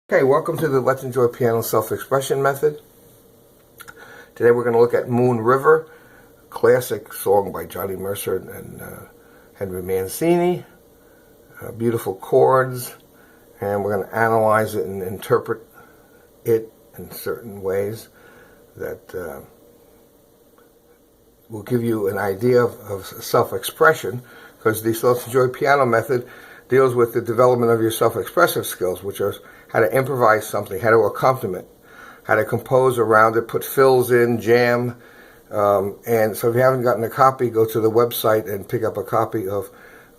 Okay, welcome to the Let's Enjoy Piano Self-Expression method. Today we're going to look at Moon River, a classic song by Johnny Mercer and Henry Mancini. Beautiful chords, and we're going to analyze it and interpret it in certain ways that will give you an idea of self-expression, because the Let's Enjoy Piano method deals with the development of your self-expressive skills, which are how to improvise something, how to accompaniment, how to compose around it, put fills in, jam. And so if you haven't gotten a copy, go to the website and pick up a copy of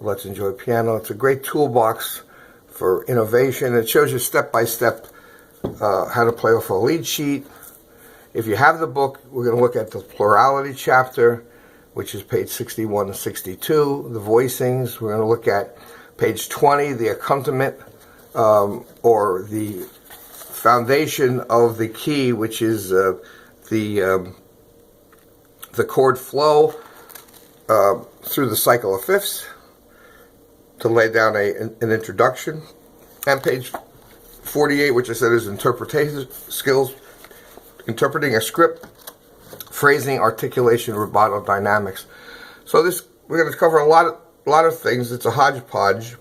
Let's Enjoy Piano. It's a great toolbox for innovation. It shows you step-by-step how to play off a lead sheet. If you have the book, we're going to look at the plurality chapter, which is page 61 and 62, the voicings. We're going to look at page 20, the accompaniment, or the foundation of the key, which is the chord flow through the cycle of fifths, to lay down an introduction. And page 48, which I said is interpretation skills, interpreting a script, phrasing, articulation, rubato, dynamics. So we're going to cover a lot of things. It's a hodgepodge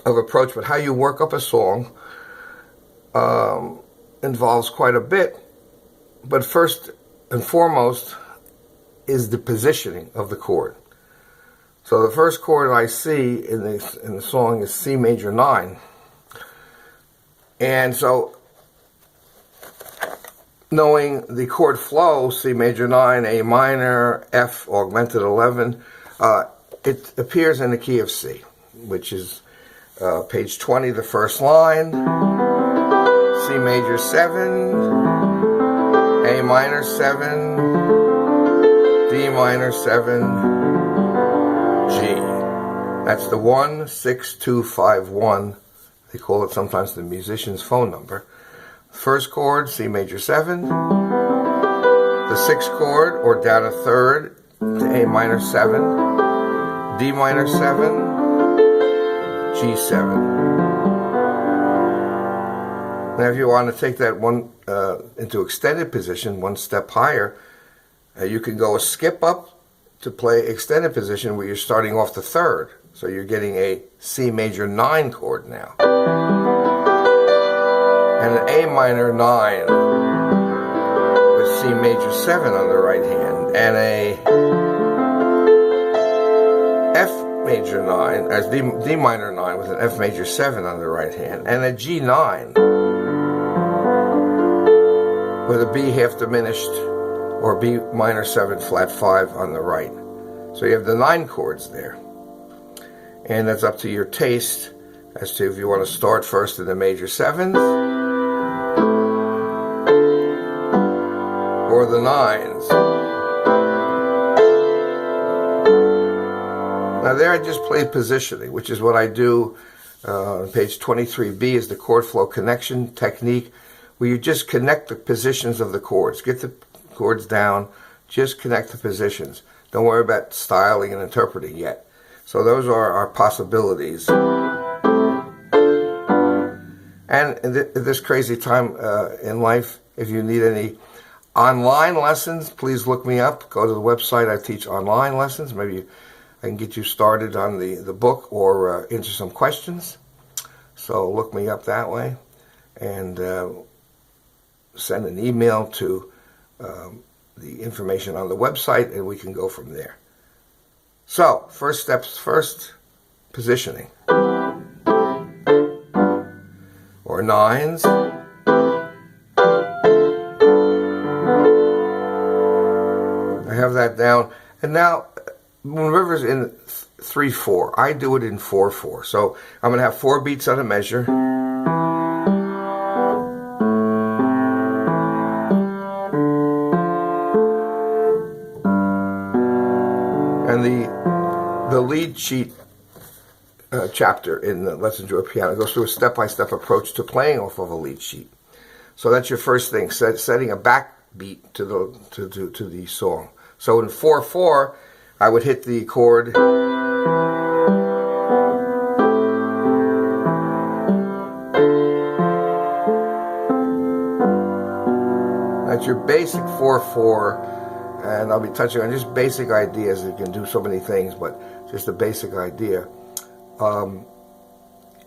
of approach, but how you work up a song involves quite a bit. But first and foremost is the positioning of the chord. So the first chord I see in the song is C major 9, and so knowing the chord flow, C major 9, A minor, F augmented 11, it appears in the key of C, which is page 20, the first line, C major 7, A minor 7, D minor 7, G. That's the 16251. They call it sometimes the musician's phone number. First chord, C major 7. The sixth chord, or down a third, to A minor 7, D minor 7, G7. Now if you want to take that one into extended position, one step higher, you can go a skip up to play extended position where you're starting off the third. So you're getting a C major 9 chord now. And an A minor 9 with C major 7 on the right hand, and a F major 9 as D minor 9 with an F major 7 on the right hand, and a G9 with a B half diminished or B minor 7 flat 5 on the right. So you have the 9 chords there, and that's up to your taste as to if you want to start first in the major 7s or the 9s. Now there I just played positioning, which is what I do on page 23B is the chord flow connection technique, where you just connect the positions of the chords. Get the chords down, just connect the positions. Don't worry about styling and interpreting yet. So those are our possibilities. And in this crazy time in life, if you need any online lessons, please look me up. Go to the website. I teach online lessons. Maybe I can get you started on the book or answer some questions. So look me up that way, and send an email to the information on the website, and we can go from there. So first steps first, positioning. Or 9s. I have that down. And now Moon River's in 3/4. I do it in 4/4. So I'm going to have 4 beats on a measure. And the lead sheet chapter in the Let's Enjoy Piano goes through a step-by-step approach to playing off of a lead sheet. So that's your first thing, setting a backbeat to the song. So in 4/4, I would hit the chord That's your basic 4/4, and I'll be touching on just basic ideas. You can do so many things, but just a basic idea.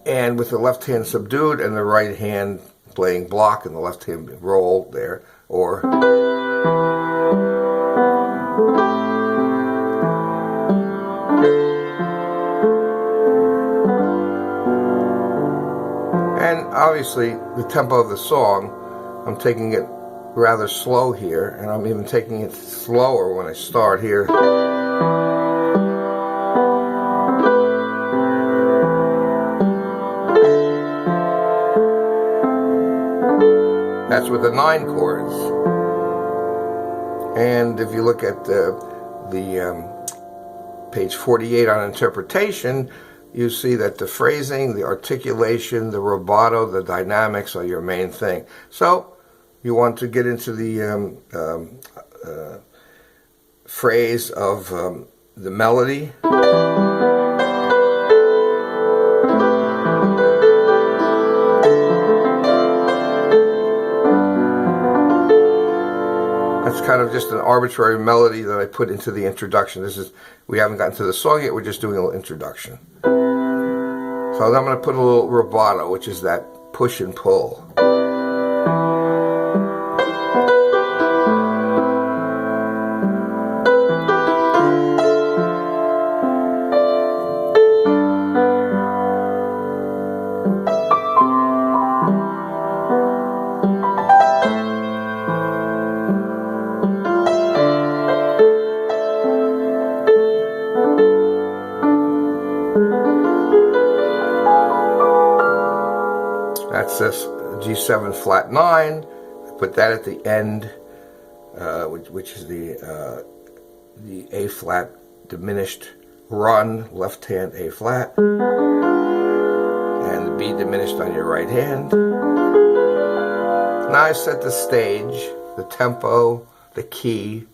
And with the left hand subdued and the right hand playing block and the left hand roll there, or and obviously the tempo of the song, I'm taking it rather slow here, and I'm even taking it slower when I start here. That's with the 9 chords. And if you look at the page 48 on interpretation, you see that the phrasing, the articulation, the rubato, the dynamics are your main thing. So you want to get into the phrase of the melody. That's kind of just an arbitrary melody that I put into the introduction. We haven't gotten to the song yet, we're just doing a little introduction. So I'm going to put a little rubato, which is that push and pull. That's this G7 flat 9. I put that at the end, which is the A flat diminished run, left hand A flat, and the B diminished on your right hand. Now I set the stage, the tempo, the key,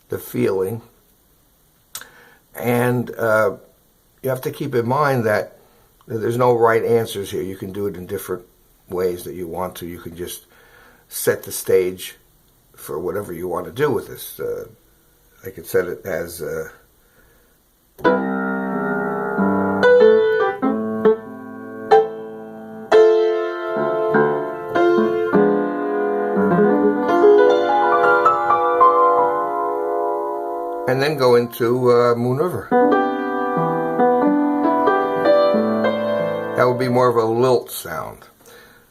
the feeling, and you have to keep in mind that there's no right answers here. You can do it in different ways that you want to. You can just set the stage for whatever you want to do with this. I could set it as and then go into Moon River. That would be more of a lilt sound.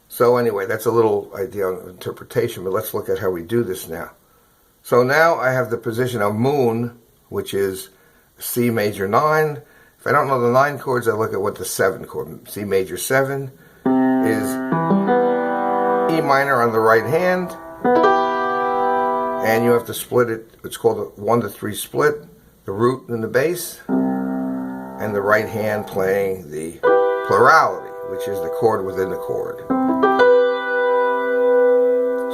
So anyway, that's a little idea on interpretation, but let's look at how we do this now. So now I have the position of Moon, which is C major 9. If I don't know the 9 chords, I look at what the 7 chord. C major 7 is E minor on the right hand, and you have to split it. It's called a 1-to-3 split, the root and the bass, and the right hand playing the plurality, which is the chord within the chord.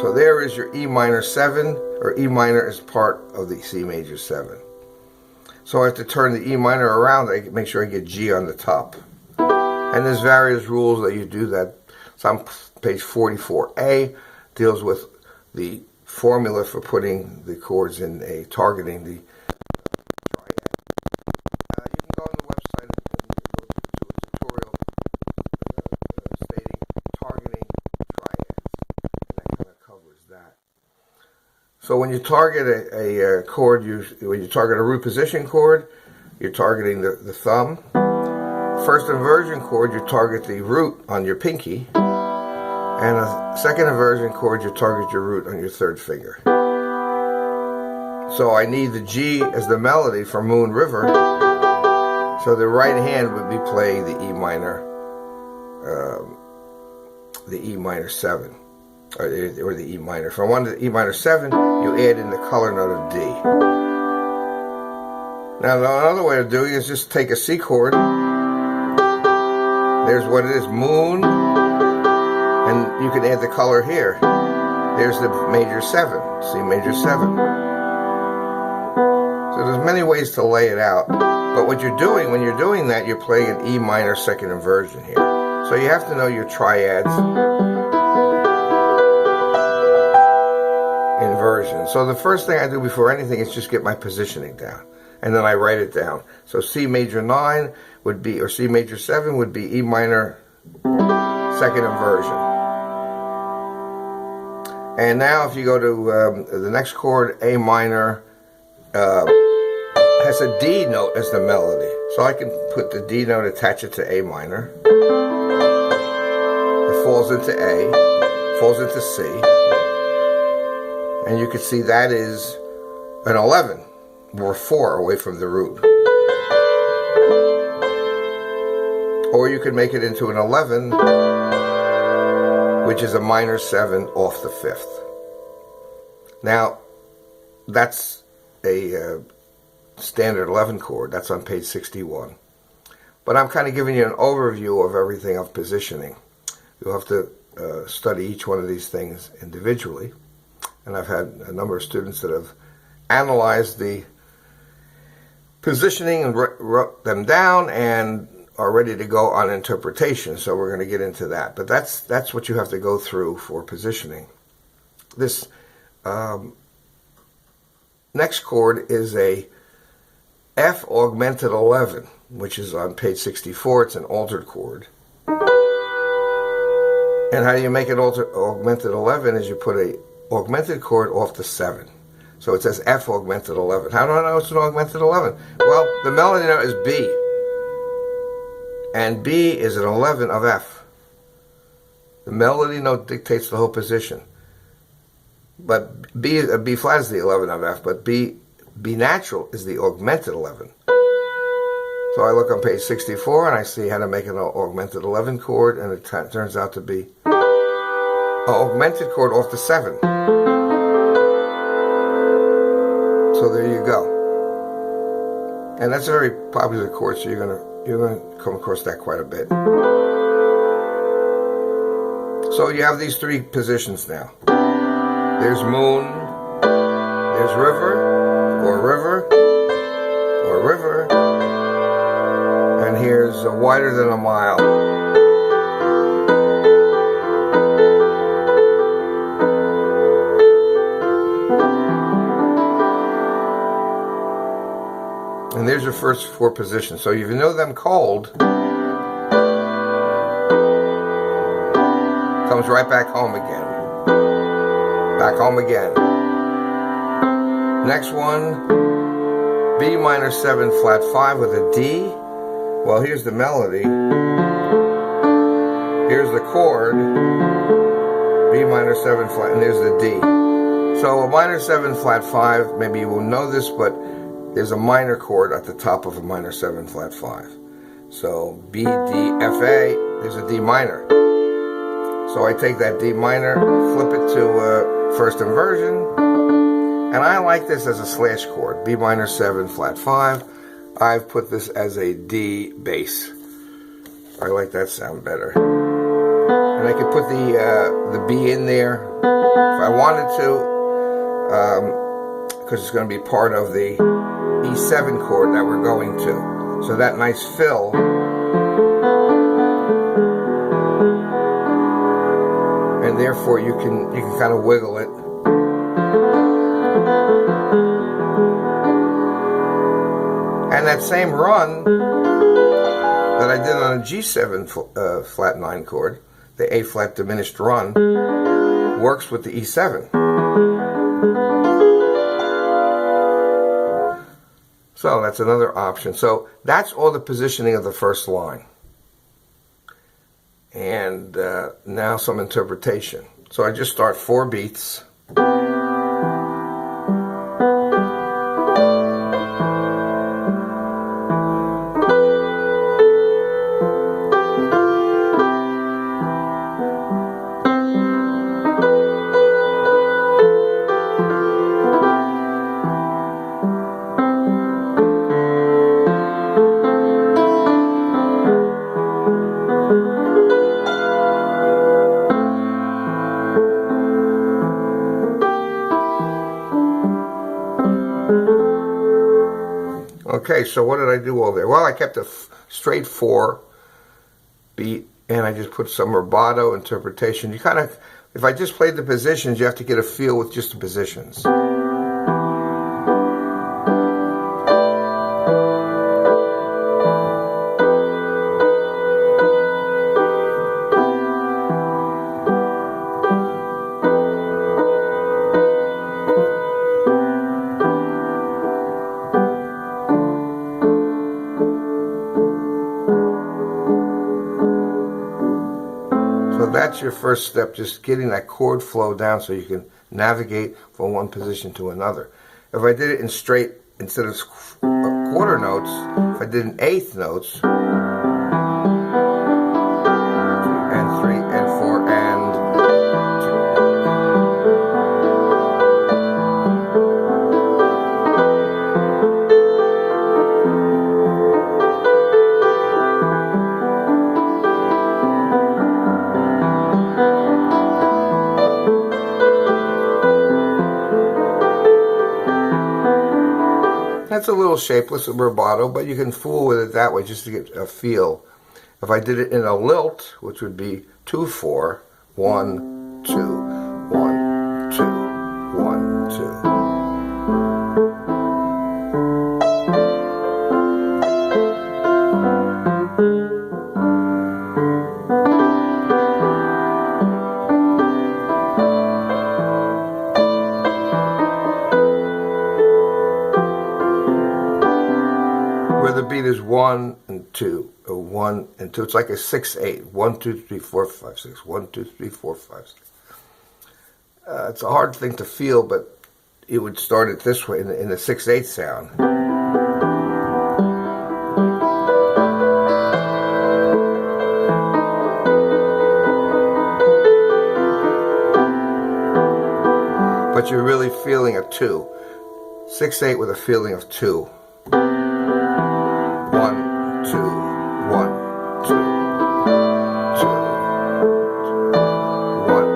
So there is your E minor 7, or E minor is part of the C major 7. So I have to turn the E minor around, I make sure I get G on the top. And there's various rules that you do that. So on page 44A deals with the formula for putting the chords in a targeting the triad. You can go on the website and go to a tutorial stating targeting triads, and that kind of covers that. So when you target a chord, when you target a root position chord, you're targeting the thumb. First inversion chord, you target the root on your pinky. And a second inversion chord, you target your root on your third finger. So I need the G as the melody for Moon River. So the right hand would be playing the E minor 7, or the E minor. If I wanted the E minor 7, you add in the color note of D. Now another way of doing it is just take a C chord. There's what it is, Moon. And you can add the color here. There's the major 7, C major 7. So there's many ways to lay it out. But what you're doing, when you're doing that, you're playing an E minor second inversion here. So you have to know your triads in inversion. So the first thing I do before anything is just get my positioning down, and then I write it down. So C major 9 would be, or C major 7 would be E minor second inversion. And now if you go to the next chord, A minor, has a D note as the melody. So I can put the D note, attach it to A minor. It falls into A, falls into C. And you can see that is an 11. We're 4 away from the root. Or you could make it into an 11, which is a minor 7 off the 5th. Now, that's a standard 11 chord. That's on page 61. But I'm kind of giving you an overview of everything of positioning. You'll have to study each one of these things individually. And I've had a number of students that have analyzed the positioning and wrote them down and are ready to go on interpretation. So we're going to get into that. But that's what you have to go through for positioning. This next chord is a F augmented 11, which is on page 64. It's an altered chord. And how you make it augmented 11 is you put a augmented chord off the 7. So it says F augmented 11. How do I know it's an augmented 11? Well, the melody note is B. And B is an 11 of F. The melody note dictates the whole position. But B flat is the 11 of F, but B natural is the augmented 11. So I look on page 64 and I see how to make an augmented 11 chord, and it turns out to be an augmented chord off the 7. So there you go. And that's a very popular chord, so you're gonna come across that quite a bit. So you have these 3 positions now. There's moon, there's river, or river, or river, and here's wider than a mile. And there's your first 4 positions. So if you know them cold, comes right back home again. Back home again. Next one, B minor 7 flat 5 with a D. Well, here's the melody. Here's the chord. B minor 7 flat, and there's the D. So a minor 7 flat 5, maybe you will know this, but there's a minor chord at the top of a minor 7 flat 5. So B, D, F, A, there's a D minor. So I take that D minor, flip it to first inversion, and I like this as a slash chord, B minor 7 flat 5. I've put this as a D bass. I like that sound better. And I could put the B in there if I wanted to, because it's going to be part of the E7 chord that we're going to. So that nice fill and therefore you can kind of wiggle it. And that same run that I did on a G7 flat 9 chord, the A flat diminished run, works with the E7. So that's another option. So that's all the positioning of the first line. And now some interpretation. So I just start 4 beats. Okay, so what did I do all there? Well, I kept a straight 4 beat and I just put some rubato interpretation. You kind of, if I just played the positions, you have to get a feel with just the positions. So that's your first step, just getting that chord flow down so you can navigate from one position to another. If I did it in straight, instead of quarter notes, if I did in eighth notes, and 3 and 4 and 2. That's a little shapeless rubato, but you can fool with it that way just to get a feel. If I did it in a lilt, which would be 2/4, 1, 2, 1, 2, 1, 2. Where the beat is 1 and 2, or 1 and 2. It's like a 6/8. 1, 2, 3, 4, 5, 6. 1, 2, 3, 4, 5, 6. It's a hard thing to feel, but it would start it this way in the 6/8 sound. But you're really feeling a 2. 6/8 with a feeling of 2. 1, 2, 1, 2, 2, 1,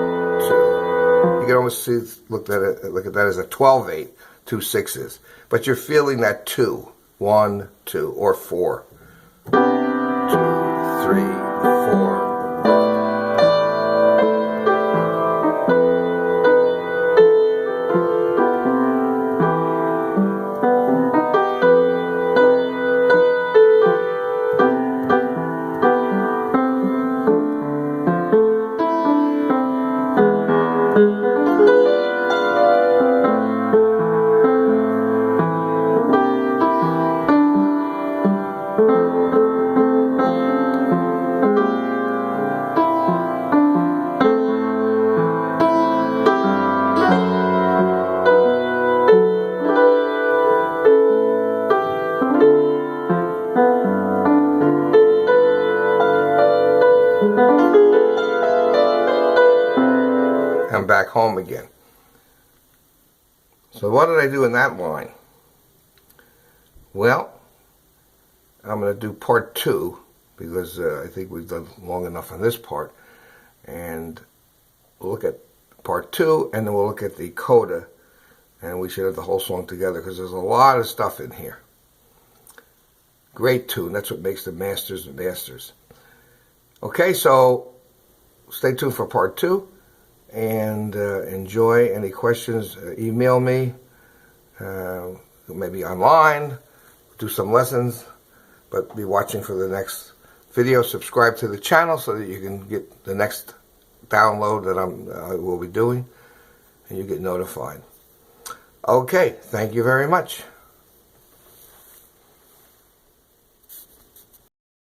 2. You can almost see, look at that as a 12/8, 2 6s. But you're feeling that 2, 1, 2, or 4. 2, 3, 4. I'm back home again. So what did I do in that line? Well, I'm going to do part 2 because I think we've done long enough on this part. And we'll look at part 2 and then we'll look at the coda, and we should have the whole song together because there's a lot of stuff in here. Great tune. That's what makes the masters masters. Okay, so stay tuned for part 2. And enjoy. Any questions, email me, maybe online, do some lessons, but be watching for the next video. Subscribe to the channel so that you can get the next download that I will be doing, and you get notified. Okay, thank you very much.